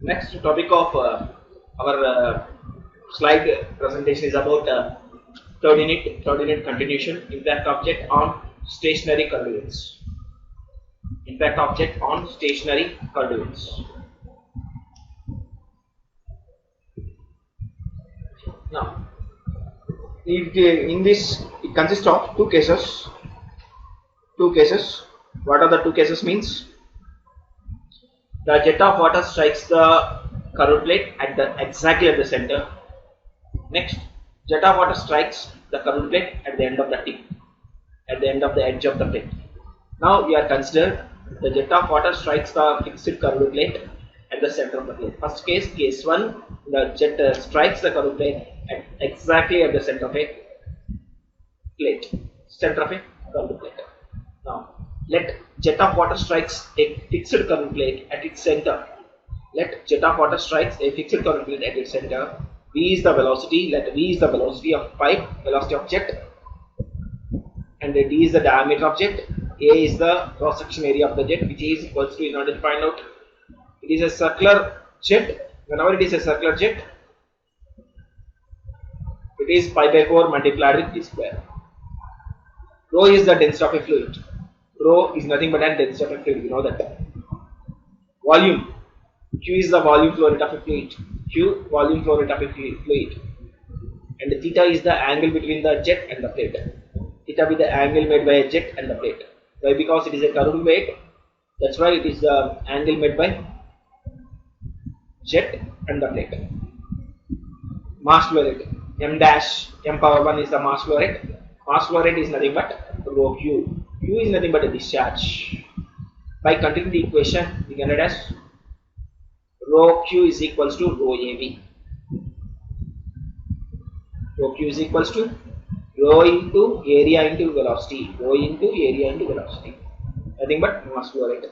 Next topic of our slide presentation is about coordinate continuation, impact object on stationary coordinates. Impact object on stationary coordinates. Now, in this, it consists of two cases. What are the two cases means? The jet of water strikes the curved plate exactly at the center. Next, jet of water strikes the curved plate at the end of the tip, at the end of the edge of the plate. Now we are considered the jet of water strikes the fixed curved plate at the center of the plate. First case 1, the jet strikes the curved plate exactly at the center of a plate, curved plate. Now, let jet of water strikes a fixed curved plate at its center. Let jet of water strikes a fixed curved plate at its center. V is the velocity. Let V is the velocity of pipe, velocity of jet, and D is the diameter of jet. A is the cross section area of the jet, which is equals to, in order to find out, it is a circular jet. Whenever it is a circular jet, it is pi by 4 multiplied with d square. Rho is the density of a fluid. Rho is nothing but a density of a fluid. You know that. Volume. Q is the volume flow rate of a fluid. Q, volume flow rate of a fluid. And theta is the angle between the jet and the plate. Theta be the angle made by a jet and the plate. Why? Because it is a curved plate. That's why it is the angle made by jet and the plate. Mass flow rate. M power 1 is the mass flow rate. Mass flow rate is nothing but rho Q. Q is nothing but a discharge. By continuing the equation, we can write as rho Q is equals to rho AV. Rho Q is equals to rho into area into velocity. Rho into area into velocity. Nothing but mass flow rate.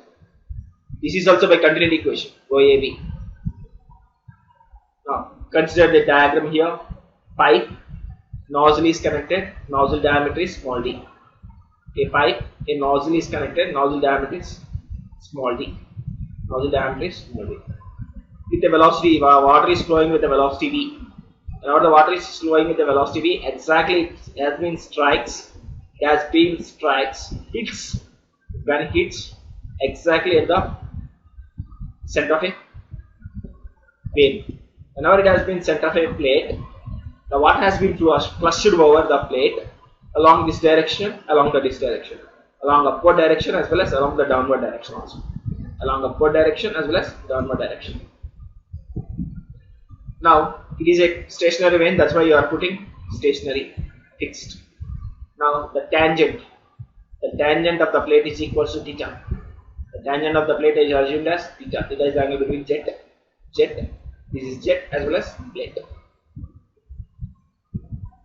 This is also by continuing the equation, rho AV. Now, consider the diagram here. Pipe, nozzle is connected, nozzle diameter is small d. A pipe, a nozzle is connected, nozzle diameter is small d. Nozzle diameter is small d. With the velocity, water is flowing with the velocity v. Now the water is flowing with the velocity v, exactly it has been strikes, hits, when it hits exactly at the center of a plate. Whenever it has been center of a plate, the water has been flushed over the plate along this direction, along upward direction as well as along the downward direction also. Along upward direction as well as downward direction. Now it is a stationary vane, that's why you are putting stationary, fixed. Now the tangent of the plate is equals to theta. The tangent of the plate is assumed as theta. Theta is the angle between jet. This is jet as well as plate.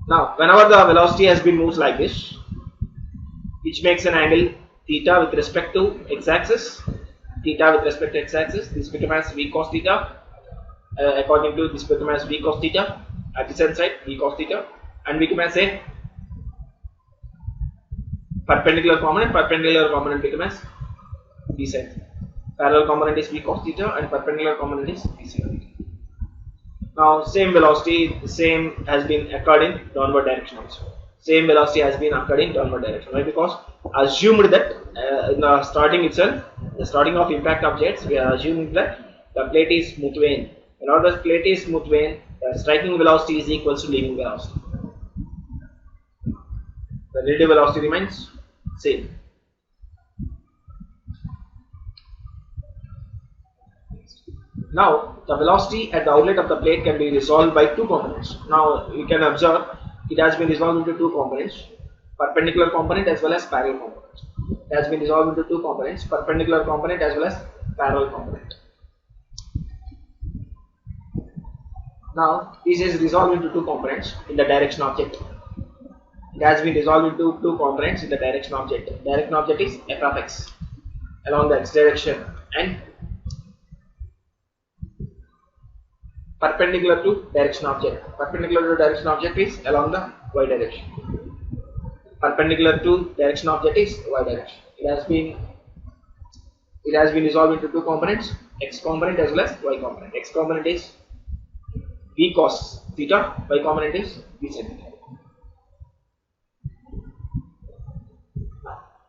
Now, whenever the velocity has been moved like this, which makes an angle theta with respect to x-axis, this become as v cos theta. According to this become as v cos theta, at the same side v cos theta, and become as a perpendicular component become as b side. Parallel component is v cos theta and perpendicular component is b side. Now same velocity, same has been occurred in downward direction also. Why? Because assumed that in the starting itself, the starting of impact objects, we are assuming that the plate is smooth vane. Whenever the plate is smooth vane, the striking velocity is equals to leaving velocity. The relative velocity remains same. Now, the velocity at the outlet of the plate can be resolved by two components. Now, you can observe it has been resolved into two components, perpendicular component as well as parallel component. It has been resolved into two components, perpendicular component as well as parallel component. Now, this is resolved into two components in the direction object. It has been resolved into two components in the direction object. Direction object is f of x along the x direction and perpendicular to direction object. Perpendicular to direction object is along the y direction. Perpendicular to direction object is y direction. It has been it has been resolved into two components, x component as well as y component. X component is v cos theta, y component is v sin theta.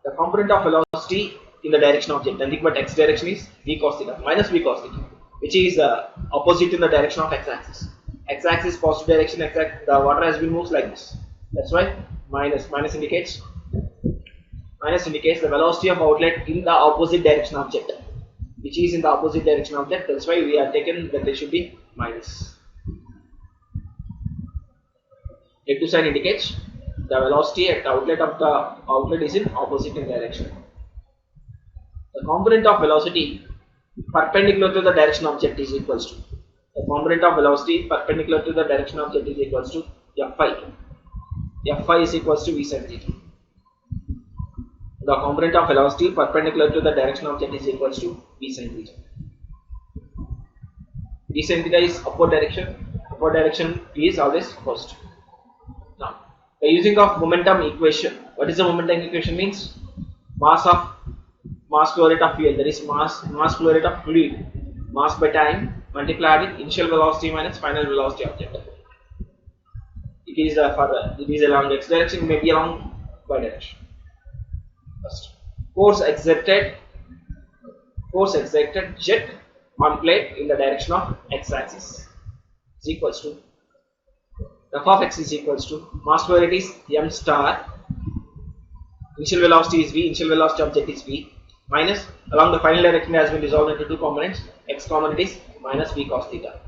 The component of velocity in the direction of jet, nothing but x direction, is v cos theta minus v cos theta, which is opposite in the direction of x axis. X axis positive direction, the water has been moved like this. That's why minus indicates the velocity of outlet in the opposite direction of jet, which is in the opposite direction of jet. That's why we have taken that there should be minus. Negative sign indicates the velocity at the outlet of the outlet is in opposite in direction. The component of velocity perpendicular to the direction of jet is equals to, the component of velocity perpendicular to the direction of jet is equals to Fi. Fi is equals to v sin theta. The component of velocity perpendicular to the direction of jet is equals to v sin theta. V sin theta is upward direction. Upward direction is always first. Now, by using of momentum equation, what is the momentum equation? Means mass flow rate of fuel, that is mass flow rate of fluid, mass by time multiplied with initial velocity minus final velocity of jet. It is along x direction, maybe along y direction. First, force exerted jet on plate in the direction of x axis is equals to, f of x is equals to mass flow rate is m star, initial velocity is v, initial velocity of jet is v, minus along the final direction has been resolved into two components, x component is minus v cos theta.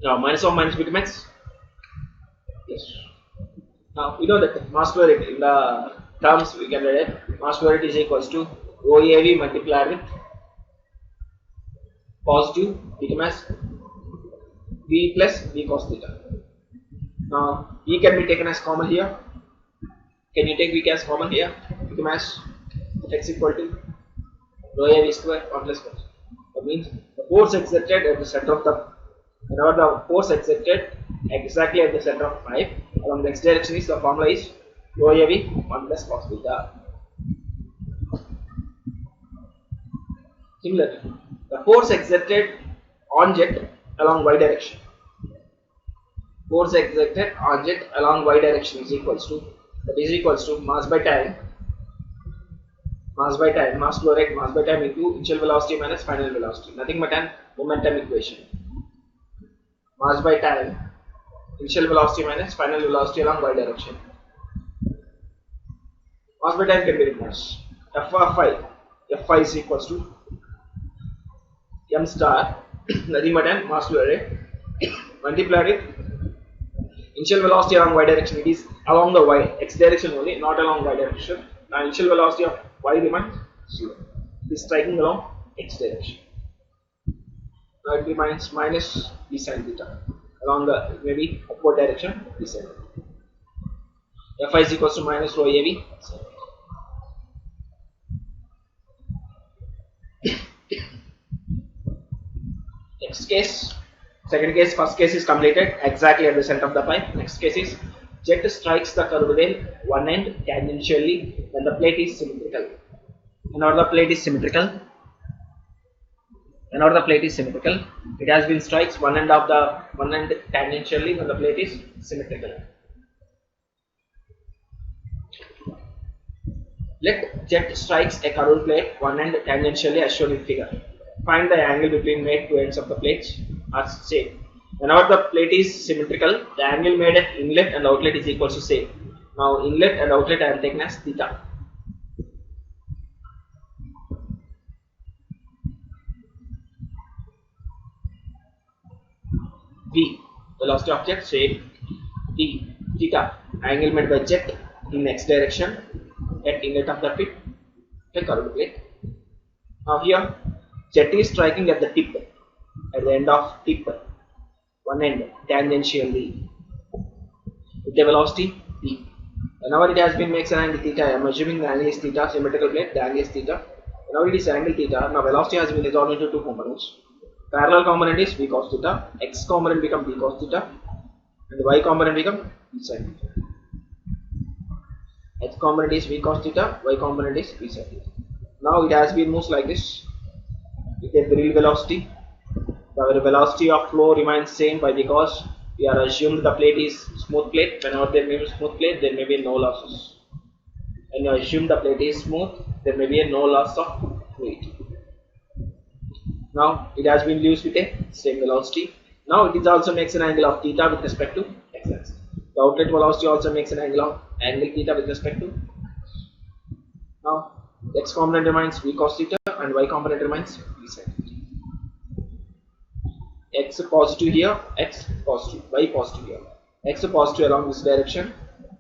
Now minus of minus becomes yes. Now we know that mass flow rate, in the terms we can write it, mass flow rate is equals to rho AV multiplied with positive becomes v plus v cos theta. Now v can be taken as common here. Can you take v as common here? Becomes x equal to rho AV square 1 plus 1. That means the force exerted at the center of the, whenever the force exerted exactly at the center of pipe along the x direction is, the formula is rho AV 1 plus cos theta. Similarly, the force exerted on jet along y direction, force exerted on jet along y direction is equals to, that is equals to mass by time, mass flow rate, mass by time into initial velocity minus final velocity, nothing but an momentum equation. Mass by time, initial velocity minus final velocity along y direction. Mass by time can be written as Fi is equals to m star, nothing but an mass flow rate multiplied with initial velocity along y direction. It is along the x direction only, not along y direction. Now initial velocity of y remains 0. It is striking along x direction. Now it remains minus v sin theta along the maybe upward direction v sin theta. Fi is equals to minus rho AV. Next case, second case, first case is completed exactly at the center of the pipe. Next case is jet strikes the curved rail one end tangentially when the plate is symmetrical. Whenever the plate is symmetrical, it has been strikes one end tangentially when the plate is symmetrical. Let jet strikes a curved plate one end tangentially as shown in figure. Find the angle between made two ends of the plates are same. Whenever the plate is symmetrical, the angle made at inlet and outlet is equal to same. Now inlet and outlet I am taken as theta. V, velocity of jet, same. T, theta, angle made by jet in x direction at inlet of the tip, a curved plate. Now here jet is striking at the tip, at the end of tip, one end tangentially with the velocity v. Whenever it has been makes an angle theta, I am assuming the angle is theta, symmetrical plate, the angle is theta. Whenever it is angle theta, now velocity has been resolved into two components. Parallel component is v cos theta, x component become v cos theta, and y component become v sin theta. X component is v cos theta, y component is v sin theta. Now it has been moved like this with a real velocity. The velocity of flow remains same by because we are assumed the plate is smooth plate. Whenever there may be smooth plate, there may be no losses. When you assume the plate is smooth, there may be no loss of fluid. Now it has been used with a same velocity. Now it is also makes an angle of theta with respect to x-axis. The outlet velocity also makes an angle theta with respect to. Now x component remains v cos theta and y component remains v sin theta. X positive here, x positive, y positive here. X positive along this direction,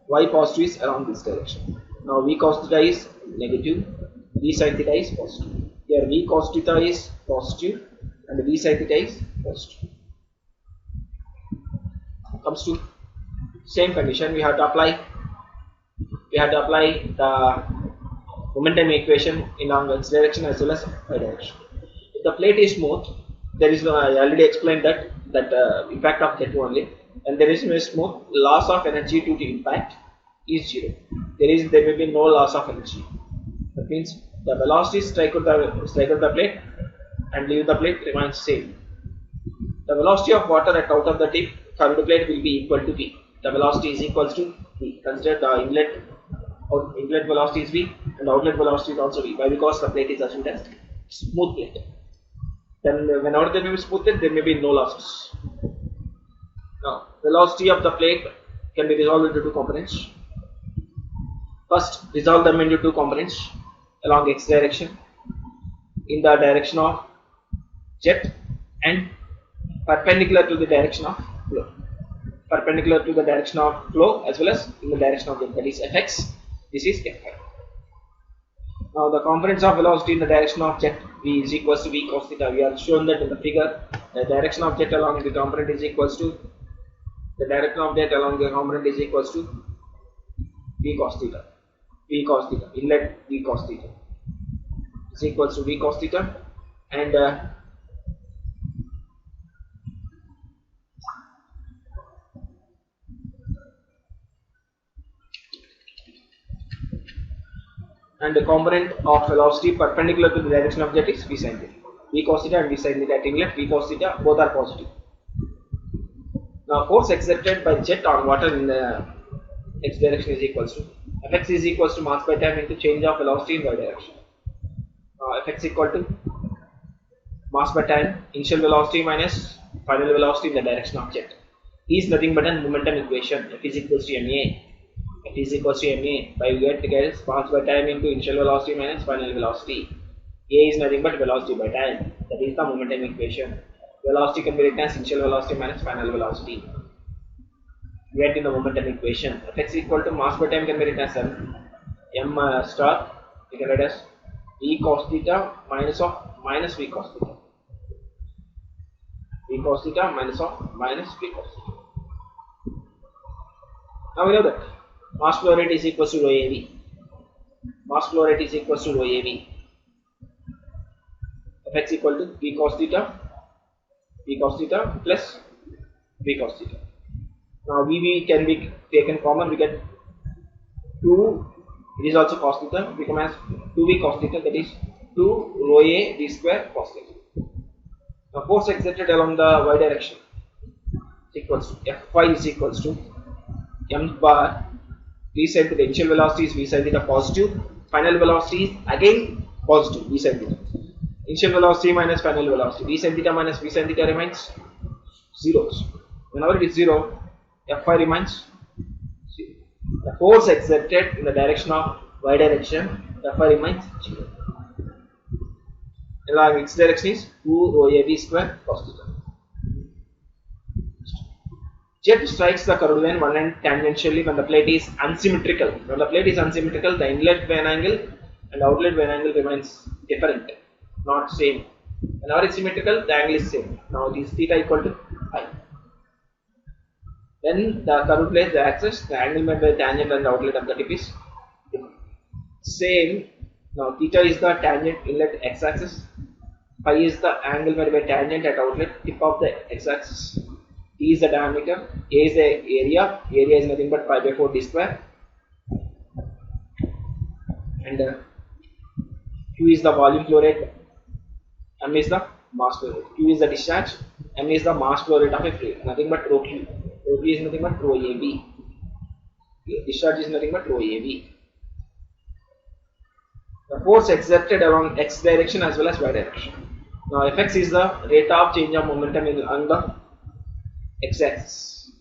y positive is along this direction. Now v cos theta is negative, v sin theta is positive. Here v cos theta is positive and v sin theta is positive. Comes to same condition, we have to apply the momentum equation in x direction as well as y direction. If the plate is smooth, there is no, I already explained that impact of jet only, and there is no smooth, loss of energy due to impact is zero. There may be no loss of energy. That means the velocity strike on the plate and leave the plate remains same. The velocity of water at out of the tip curved plate will be equal to v. The velocity is equal to v. Consider the inlet velocity is v and outlet velocity is also v. Why? Because the plate is assumed as smooth plate. Then whenever there may be smooth plate, there may be no losses. Now velocity of the plate can be resolved into two components. First, resolve them into two components along x direction in the direction of jet and perpendicular to the direction of flow. Perpendicular to the direction of flow as well as in the direction of jet, that is fx. This is Fy. Now the components of velocity in the direction of jet v is equals to v cos theta. We have shown that in the figure. The direction of jet along the component is equals to v cos theta. V cos theta. Inlet v cos theta is equals to v cos theta and the component of velocity perpendicular to the direction of jet is v sin theta. V cos theta and v sin theta at inlet, v cos theta, both are positive. Now force exerted by jet on water in the x direction is equals to Fx is equals to mass by time into change of velocity in y direction. Fx equal to mass by time initial velocity minus final velocity in the direction of jet. E is nothing but a momentum equation. F is equals to ma. F is equals to ma by we get mass by time into initial velocity minus final velocity. A is nothing but velocity by time. That is the momentum equation. Velocity can be written as initial velocity minus final velocity. Get in the momentum equation. Fx equal to mass by time can be written as m star. We can write as v cos theta minus v cos theta. V cos theta minus v cos theta. Now we know that mass flow rate is equals to rho av. Mass flow rate is equals to rho av. Fx equal to v cos theta plus v cos theta. Now Vv can be taken common, we get 2, it is also cos theta, become as 2v cos theta, that is 2 rho a v square cos theta. Now force exerted along the y direction is equals to Fy is equals to m bar v sin theta. Initial velocity is v sin theta positive, final velocity is again positive v sin theta. Initial velocity minus final velocity, v sin theta minus v sin theta remains 0. Whenever it is 0, Fy remains 0. The force exerted in the direction of y direction, Fy remains 0. Along x direction is 2 rho a v square cos theta. Jet strikes the curved vane one end tangentially when the plate is unsymmetrical. When the plate is unsymmetrical, the inlet vane angle and outlet vane angle remains different, not same. Whenever it is symmetrical, the angle is same. Now it is theta equal to phi. Then the curved plate, the axis, the angle made by the tangent and the outlet of the tip is different. Same. Now theta is the tangent inlet x-axis. Phi is the angle made by tangent at outlet tip of the x-axis. T is the diameter. A is the area. Area is nothing but pi by 4 d square. And Q is the volume flow rate, M is the mass flow rate. Q is the discharge, M is the mass flow rate of a fluid, nothing but rho Q. Rho Q is nothing but rho AB. Discharge is nothing but rho AB. The force exerted along x direction as well as y direction. Now Fx is the rate of change of momentum along the x-axis.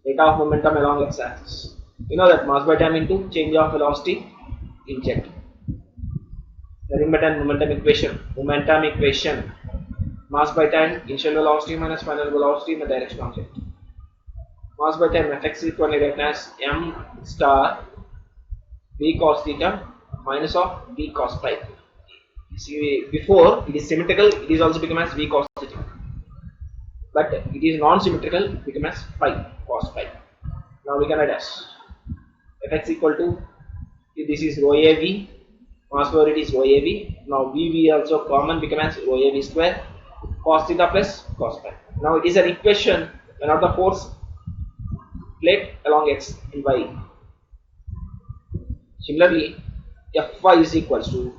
Rate of momentum along x-axis. You know that mass by time into change of velocity in jet. Nothing but an momentum equation. Momentum equation. Mass by time, initial velocity minus final velocity in the direction of jet. Mass by time Fx is equal to written as m star v cos theta minus of v cos phi. See, before it is symmetrical, it is also become as v cos theta, but it is non-symmetrical, become as phi cos phi. Now we can write as Fx equal to, this is rho a v, mass flow rate is rho a v. Now v also common, become as rho a v square cos theta plus cos phi. Now it is an equation when of the force plate along x and y. Similarly, Fy is equals to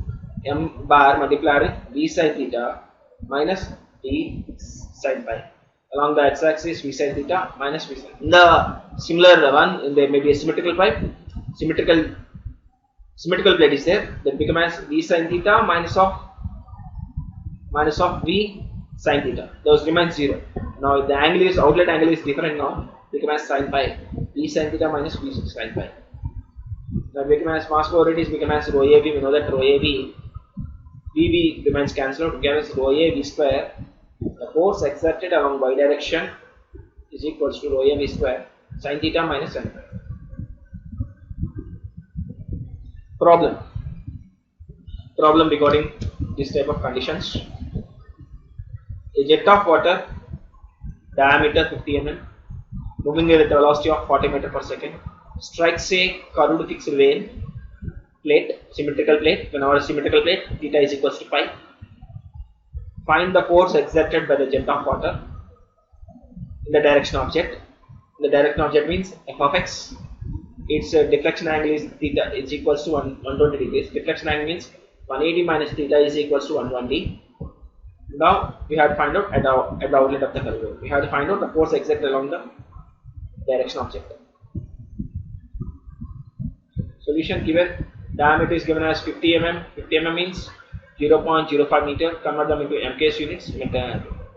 m bar multiplied with v sin theta minus v sin phi. Along the x-axis, v sin theta minus v sin. In the similar one, there may be a symmetrical pipe. Symmetrical plate is there. Then become as v sin theta minus of v sin theta. Those remain 0. Now the angle is, outlet angle is different now. Become as sin phi. V sin theta minus v sin phi. Now become as mass flow rate is become as rho a v. We know that rho a v, v remains cancelled. Become as rho a v square. The force exerted along y direction is equals to rho a v square sin theta minus sin phi. Problem regarding this type of conditions. A jet of water, diameter 50 mm, moving with a velocity of 40 meters per second, strikes a curved fixed vane plate, symmetrical plate. Whenever symmetrical plate, theta is equals to pi. Find the force exerted by the jet of water in the direction of jet. The direction of jet means f of x. Its deflection angle is theta is equals to 120 degrees. Deflection angle means 180 minus theta is equals to 120. Now we have to find out at the outlet of the curve. We have to find out the force exerted along the direction of jet. Solution given. Diameter is given as 50 mm. 50 mm means 0.05 meter. Convert them into MKS units,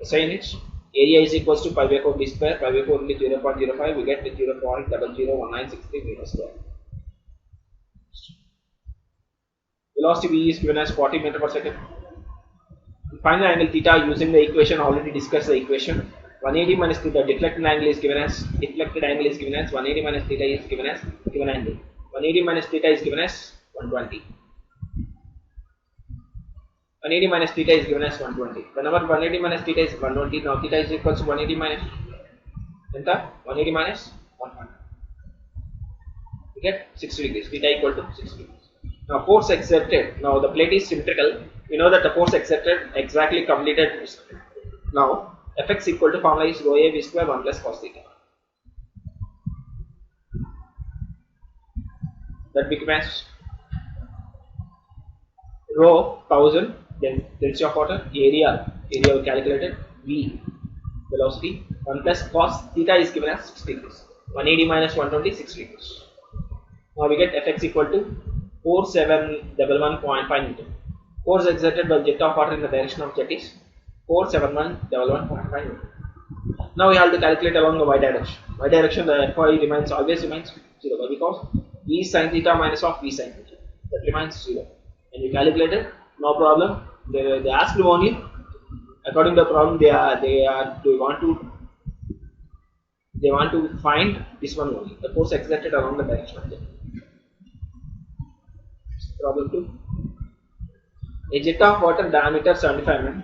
SI units. Area is equals to pi by 4 d square. Pi by 4 into 0.05. We get 0.001963 meters square. Velocity v is given as 40 meters per second. Find the angle theta using the equation. Already discussed the equation. 180 minus theta. Deflected angle is given as 180 minus theta is given as given angle. 180 minus theta is given as 120. 180 minus theta is given as 120. Whenever 180 minus theta is 120, now theta is equals to 180 minus 180 minus 100. We get 60 degrees. Theta equal to 60 degrees. Now force exerted. Now the plate is symmetrical. We know that the force exerted exactly completed. Now Fx equal to formula is rho a v square 1 plus cos theta. That becomes rho 1000, then density of water, area we calculated, v velocity 1 plus cos theta is given as 60 degrees. 180 minus 120 60 degrees. Now we get Fx equal to 4711.5 Newton. Force exerted by jet of water in the direction of jet is 47111.5 Newton. Now we have to calculate along the y direction. Y direction, the Fy always remains 0 because v sin theta minus of v sin theta, that remains 0. And we calculated, no problem. They asked only according to the problem. They want to find this one only, the force exerted along the direction of jet. Problem 2. A jet of water diameter 75 mm,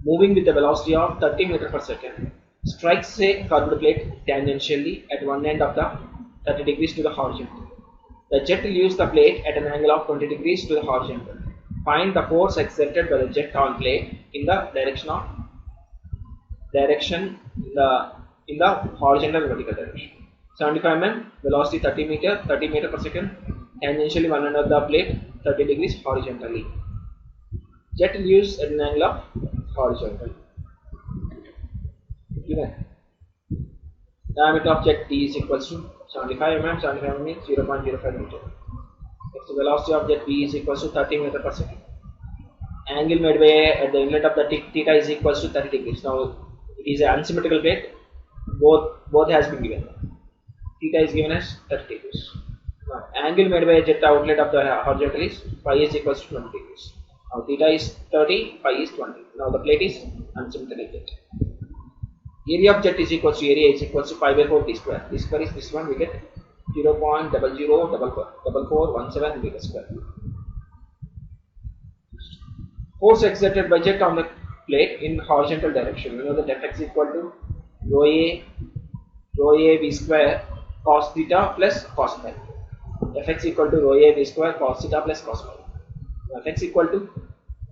moving with a velocity of 30 meters per second, strikes a curved plate tangentially at one end of the 30 degrees to the horizontal. The jet leaves the plate at an angle of 20 degrees to the horizontal. Find the force exerted by the jet on plate in the direction in the horizontal and vertical direction. 75 mm, velocity 30 meter per second, tangentially one end of the plate 30 degrees horizontally. jet leaves at an angle of horizontal. Given diameter of jet D is equals to 75 mm. 75 means 0.05 meter. Next, the velocity of jet V is equals to 30 meter per second. Angle made by at the inlet of the theta is equals to 30 degrees. Now it is an unsymmetrical plate. Both has been given. Theta is given as 30 degrees. Now, angle made by jet outlet of the horizontal is phi is equals to 20 degrees. Now theta is 30, phi is 20. Now the plate is unsymmetrical plate. Area of jet is equals to area is equals to pi by 4 d square. D square is this one. We get 0.004417 meter square. Force exerted by jet on the plate in horizontal direction. We know that Fx is equal to rho a v square cos theta plus cos phi. Fx equal to rho a v square cos theta plus cos phi. Fx equal to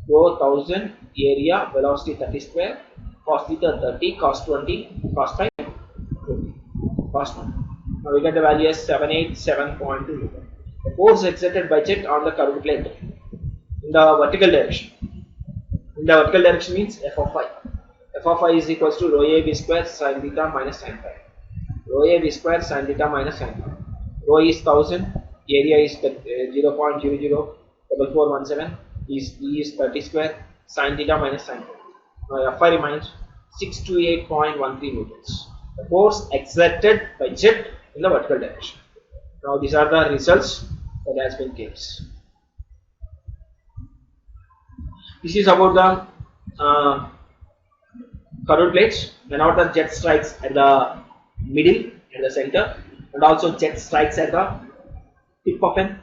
rho 1000 area velocity 30 square cos theta 30 cos 20 cos phi 20 cos 1. Now we get the value as 787.2 Newton. The force exerted by jet on the curved plate in the vertical direction. In the vertical direction means f of phi. F of phi is equals to rho a v square sin theta minus sin phi. Rho a v square sin theta minus sin phi. Rho is 1000, area is 0.004417, E is 30 square, sin theta minus sin phi. Now Fi remains 628.13 newtons. The force exerted by jet in the vertical direction. Now these are the results that has been given. This is about the curved plates. Whenever the jet strikes at the middle, at the center, and also jet strikes at the tip of an